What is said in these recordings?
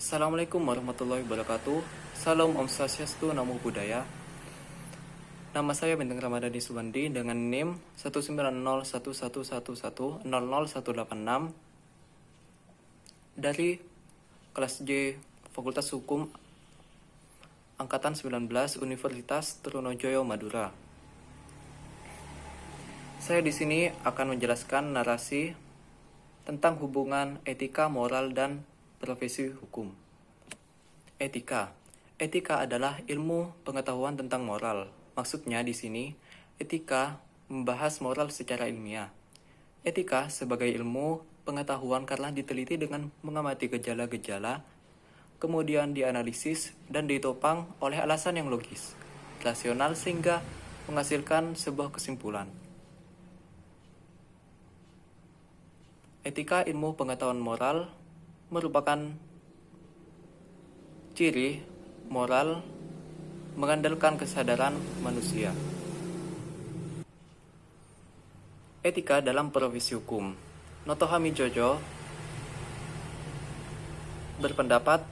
Assalamualaikum warahmatullahi wabarakatuh. Salam Om Swastiastu, Namo Buddhaya. Nama saya Bintang Ramadhani Subandi dengan NIM 1901111000186 dari kelas J Fakultas Hukum Angkatan 19 Universitas Trunojoyo Madura. Saya di sini akan menjelaskan narasi tentang hubungan etika, moral, dan profesi hukum. Etika adalah ilmu pengetahuan tentang moral. Maksudnya di sini, etika membahas moral secara ilmiah. Etika sebagai ilmu pengetahuan karena diteliti dengan mengamati gejala-gejala, kemudian dianalisis dan ditopang oleh alasan yang logis, rasional sehingga menghasilkan sebuah kesimpulan. Etika ilmu pengetahuan moral merupakan ciri moral mengandalkan kesadaran manusia. Etika dalam profesi hukum. Noto Hamijojo berpendapat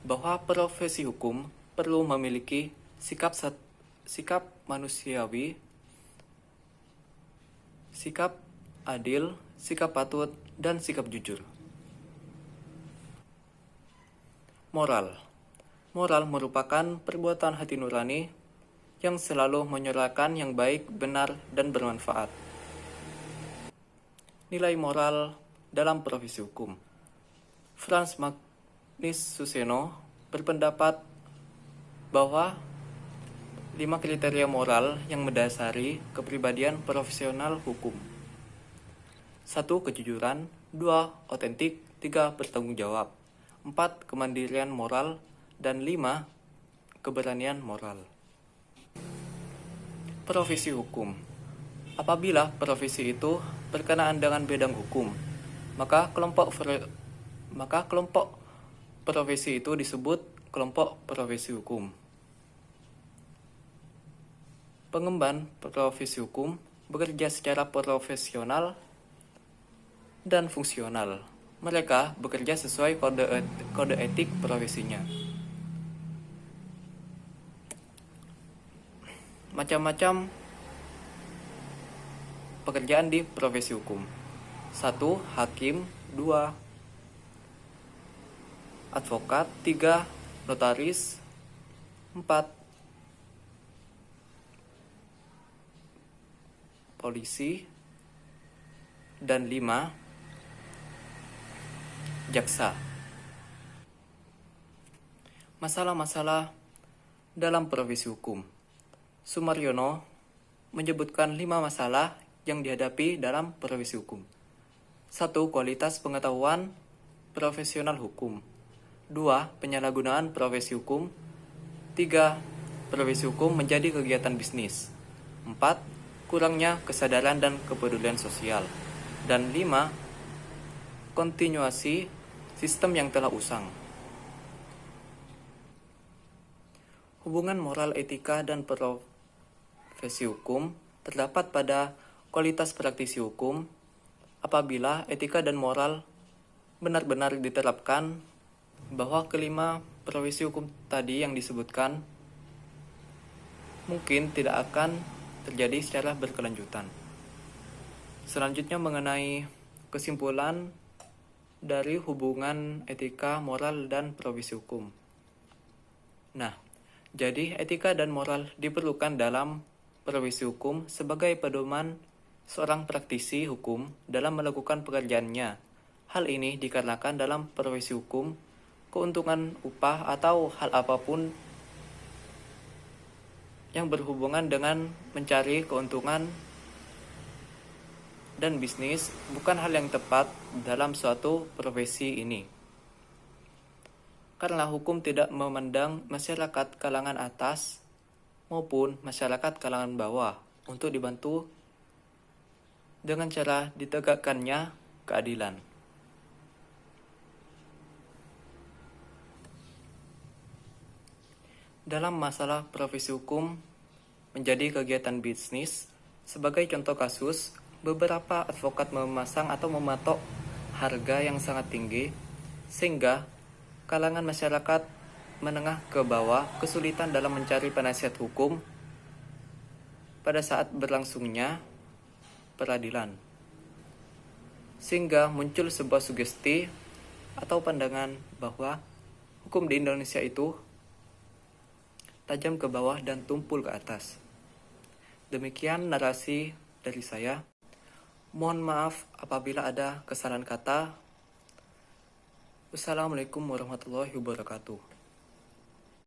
bahwa profesi hukum perlu memiliki sikap manusiawi, sikap adil, sikap patut, dan sikap jujur. Moral merupakan perbuatan hati nurani yang selalu menyuarakan yang baik, benar, dan bermanfaat. Nilai moral dalam profesi hukum. Frans Magnus Suseno berpendapat bahwa 5 kriteria moral yang mendasari kepribadian profesional hukum. 1. Kejujuran. 2. Otentik. 3. Bertanggung jawab. 4. Kemandirian moral. Dan 5. Keberanian moral. Profesi hukum. Apabila profesi itu berkenaan dengan bidang hukum, maka kelompok profesi itu disebut kelompok profesi hukum. Pengemban profesi hukum bekerja secara profesional dan fungsional. Mereka bekerja sesuai kode etik profesinya. Macam-macam pekerjaan di profesi hukum. 1. Hakim. 2. Advokat. 3. Notaris. 4. Polisi. Dan 5. Jaksa. Masalah-masalah dalam profesi hukum. Sumaryono menyebutkan 5 masalah yang dihadapi dalam profesi hukum. 1. Kualitas pengetahuan profesional hukum. 2. Penyalahgunaan profesi hukum. 3. Profesi hukum menjadi kegiatan bisnis. 4. Kurangnya kesadaran dan kepedulian sosial. Dan 5. Kontinuasi sistem yang telah usang. Hubungan moral, etika, dan profesi hukum terdapat pada kualitas praktisi hukum. Apabila etika dan moral benar-benar diterapkan, bahwa kelima profesi hukum tadi yang disebutkan mungkin tidak akan terjadi secara berkelanjutan. Selanjutnya mengenai kesimpulan dari hubungan etika, moral, dan profesi hukum. Nah, jadi etika dan moral diperlukan dalam profesi hukum sebagai pedoman seorang praktisi hukum dalam melakukan pekerjaannya. Hal ini dikarenakan dalam profesi hukum, keuntungan upah atau hal apapun yang berhubungan dengan mencari keuntungan dan bisnis bukan hal yang tepat dalam suatu profesi ini. Karena hukum tidak memandang masyarakat kalangan atas maupun masyarakat kalangan bawah untuk dibantu dengan cara ditegakkannya keadilan. Dalam masalah profesi hukum menjadi kegiatan bisnis, sebagai contoh kasus, beberapa advokat memasang atau mematok harga yang sangat tinggi sehingga kalangan masyarakat menengah ke bawah kesulitan dalam mencari penasihat hukum pada saat berlangsungnya peradilan. Sehingga muncul sebuah sugesti atau pandangan bahwa hukum di Indonesia itu tajam ke bawah dan tumpul ke atas. Demikian narasi dari saya. Mohon maaf apabila ada kesalahan kata. Wassalamualaikum warahmatullahi wabarakatuh.